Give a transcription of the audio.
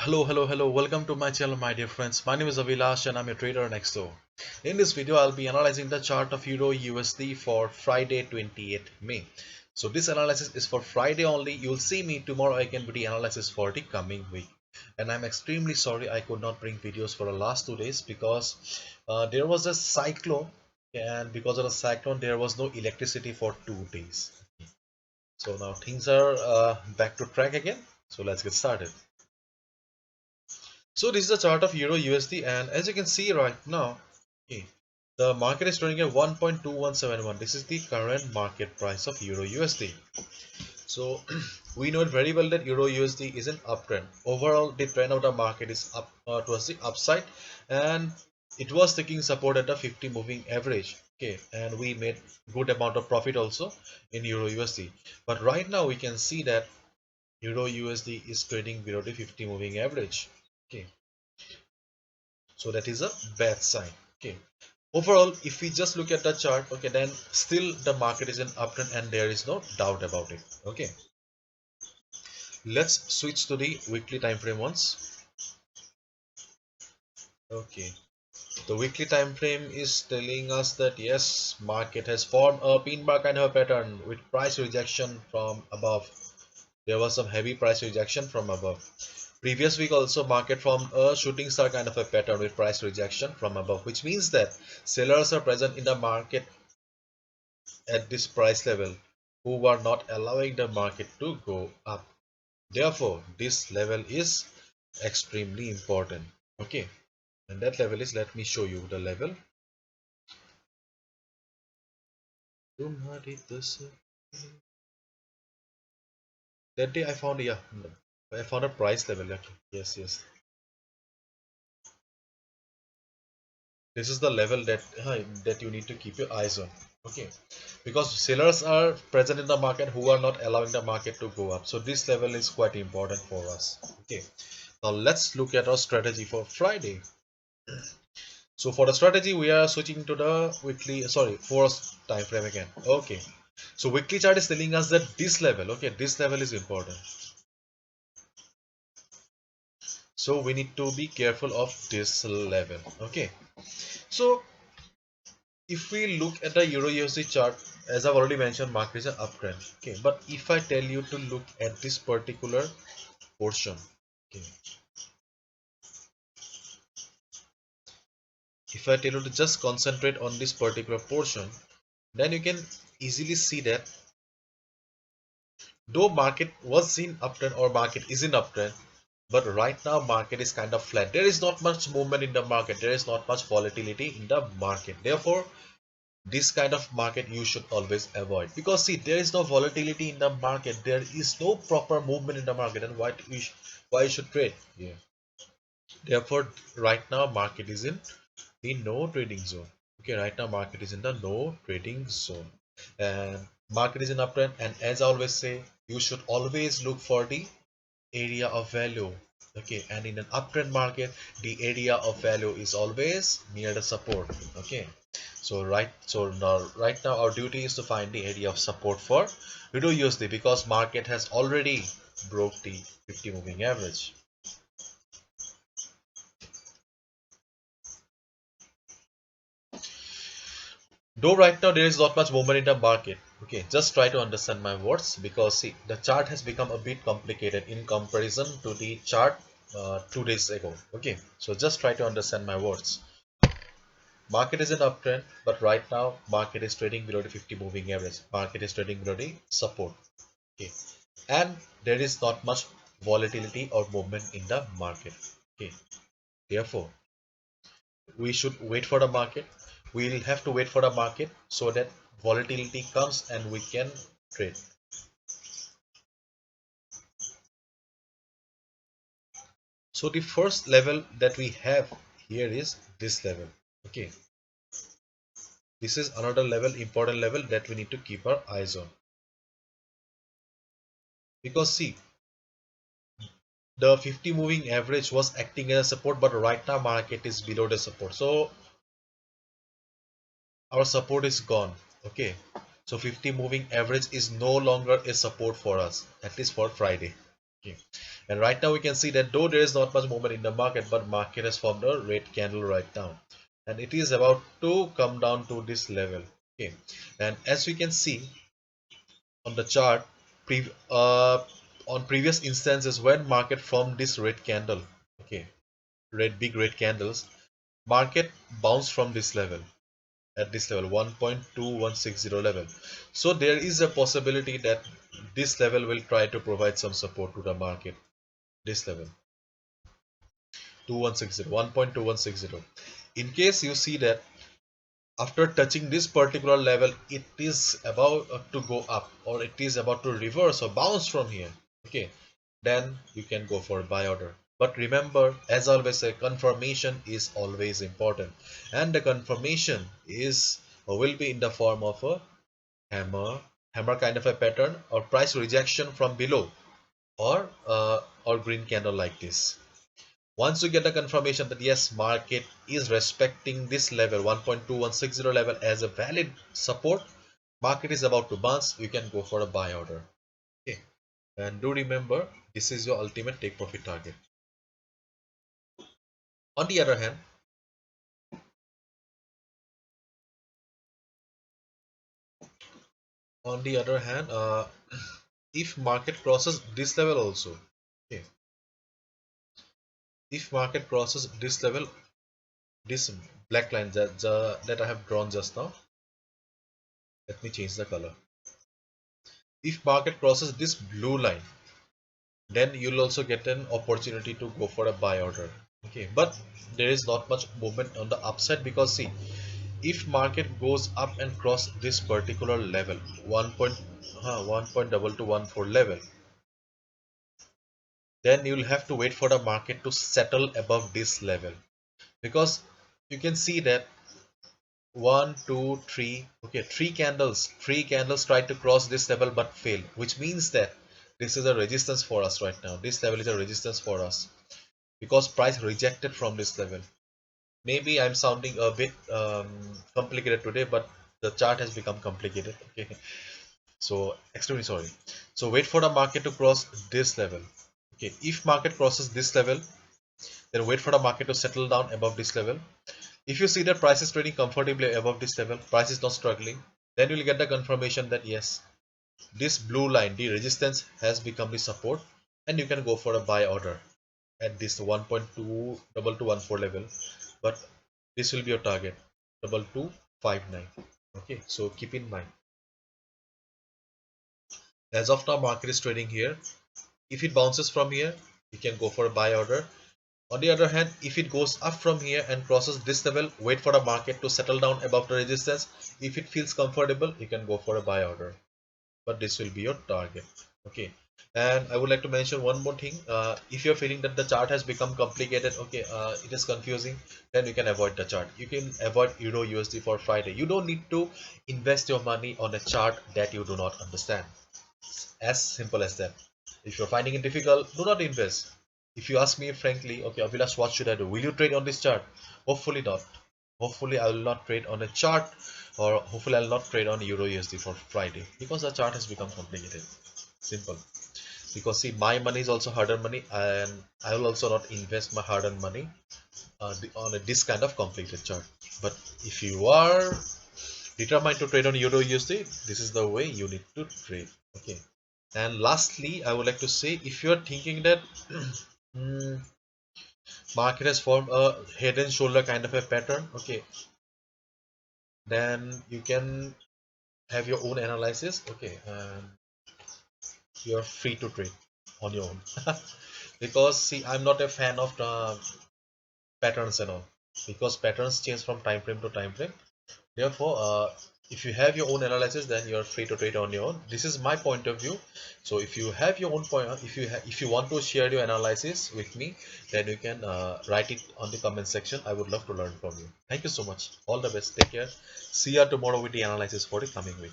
Hello. Welcome to my channel, my dear friends. My name is Avilash and I'm a trader next door. In this video, I'll be analyzing the chart of Euro USD for Friday 28th May. So this analysis is for Friday only. You'll see me tomorrow again with the analysis for the coming week. And I'm extremely sorry I could not bring videos for the last 2 days because there was a cyclone, and because of the cyclone there was no electricity for 2 days. So now things are back to track again. So let's get started. So this is the chart of Euro USD, and as you can see right now, okay, the market is trading at 1.2171. This is the current market price of Euro USD. So we know very well that Euro USD is an uptrend. Overall, the trend of the market is up towards the upside, and it was taking support at the 50 moving average. Okay, and we made good amount of profit also in Euro USD. But right now we can see that Euro USD is trading below the 50 moving average. Okay, so that is a bad sign. Okay, overall if we just look at the chart, okay, then still the market is in uptrend and there is no doubt about it. Okay, let's switch to the weekly time frame once. Okay, the weekly time frame is telling us that yes, market has formed a pin bar kind of a pattern with price rejection from above. There was some heavy price rejection from above. Previous week also market formed a shooting star kind of a pattern with price rejection from above, which means that sellers are present in the market at this price level who are not allowing the market to go up. Therefore, this level is extremely important. Okay, and that level is, let me show you the level. That day I found, yeah, I found a price level actually. Yes. This is the level that you need to keep your eyes on. Okay, because sellers are present in the market who are not allowing the market to go up. So this level is quite important for us. Okay, now let's look at our strategy for Friday. So for the strategy, we are switching to the weekly, sorry, force time frame again. Okay, so weekly chart is telling us that this level, okay, this level is important. So we need to be careful of this level. Okay, so if we look at the Euro USD chart, as I've already mentioned, market is an uptrend. Okay, but if I tell you to look at this particular portion, okay, if I tell you to just concentrate on this particular portion, then you can easily see that though market was in uptrend or market is in uptrend, but right now market is kind of flat. There is not much movement in the market. There is not much volatility in the market. Therefore, this kind of market you should always avoid, because see, there is no volatility in the market, there is no proper movement in the market, and why you should trade. Yeah, therefore right now market is in the no trading zone. Okay, right now market is in the no trading zone, and market is in uptrend, and as I always say, you should always look for the area of value. Okay, and in an uptrend market, the area of value is always near the support. Okay, so right now our duty is to find the area of support for Euro USD, because market has already broke the 50 moving average. Though right now there is not much movement in the market, okay, just try to understand my words, because see, the chart has become a bit complicated in comparison to the chart 2 days ago. Okay, so just try to understand my words. Market is in uptrend, but right now market is trading below the 50 moving average. Market is trading below the support. Okay, and there is not much volatility or movement in the market. Okay, therefore we should wait for the market. We'll have to wait for the market so that volatility comes and we can trade. So the first level that we have here is this level. Okay, this is another level, important level, that we need to keep our eyes on, because see, the 50 moving average was acting as a support, but right now market is below the support, so our support is gone. Okay, so 50 moving average is no longer a support for us, at least for Friday. Okay, And right now we can see that though there is not much movement in the market, but market has formed a red candle right now, and it is about to come down to this level. Okay, and as we can see on the chart, on previous instances when market formed this red candle, okay, big red candles, market bounced from this level, at this level 1.2160 level. So there is a possibility that this level will try to provide some support to the market, this level 1.2160. In case you see that after touching this particular level it is about to go up, or it is about to reverse or bounce from here, okay, then you can go for a buy order. But remember, as always say, confirmation is always important, and the confirmation is or will be in the form of a hammer kind of a pattern, or price rejection from below, or green candle like this. Once you get the confirmation that yes, market is respecting this level 1.2160 level as a valid support, market is about to bounce, you can go for a buy order. Okay, and do remember, this is your ultimate take profit target. On the other hand, on the other hand, if market crosses this level also, okay, if market crosses this level, this black line that I have drawn just now, let me change the color. If market crosses this blue line, then you'll also get an opportunity to go for a buy order. Okay, but there is not much movement on the upside, because see, if market goes up and cross this particular level 1.2214 level, then you'll have to wait for the market to settle above this level, because you can see that one, two, three, okay, three candles tried to cross this level but failed, which means that this is a resistance for us right now. This level is a resistance for us because price rejected from this level. Maybe I'm sounding a bit complicated today, but the chart has become complicated. Okay, so extremely sorry. So wait for the market to cross this level. Okay, if market crosses this level, then wait for the market to settle down above this level. If you see that price is trading comfortably above this level, price is not struggling, then you'll get the confirmation that yes, this blue line, the resistance, has become the support, and you can go for a buy order at this 1.2214 level. But this will be your target, 2259. Okay, so keep in mind, as of now market is trading here. If it bounces from here, you can go for a buy order. On the other hand, if it goes up from here and crosses this level, wait for the market to settle down above the resistance. If it feels comfortable, you can go for a buy order, but this will be your target. Okay, and I would like to mention one more thing. If you're feeling that the chart has become complicated, okay, it is confusing, then you can avoid the chart. You can avoid Euro USD for Friday. You don't need to invest your money on a chart that you do not understand. As simple as that. If you're finding it difficult, do not invest. If you ask me frankly, okay, Abhilash, what should I do? Will you trade on this chart? Hopefully not. Hopefully I will not trade on a chart, or hopefully I'll not trade on Euro USD for Friday, because the chart has become complicated. Simple. Because see, my money is also hard-earned money, and I will also not invest my hard-earned money on this kind of complicated chart. But if you are determined to trade on Euro USD, this is the way you need to trade. Okay. And lastly, I would like to say, if you are thinking that market has formed a head and shoulder kind of a pattern, okay, then you can have your own analysis, okay, and you are free to trade on your own. Because see, I'm not a fan of patterns and all, because patterns change from time frame to time frame. Therefore, if you have your own analysis, then you are free to trade on your own. This is my point of view. So if you have your own point, if you want to share your analysis with me, then you can write it on the comment section. I would love to learn from you. Thank you so much. All the best. Take care. See you tomorrow with the analysis for the coming week.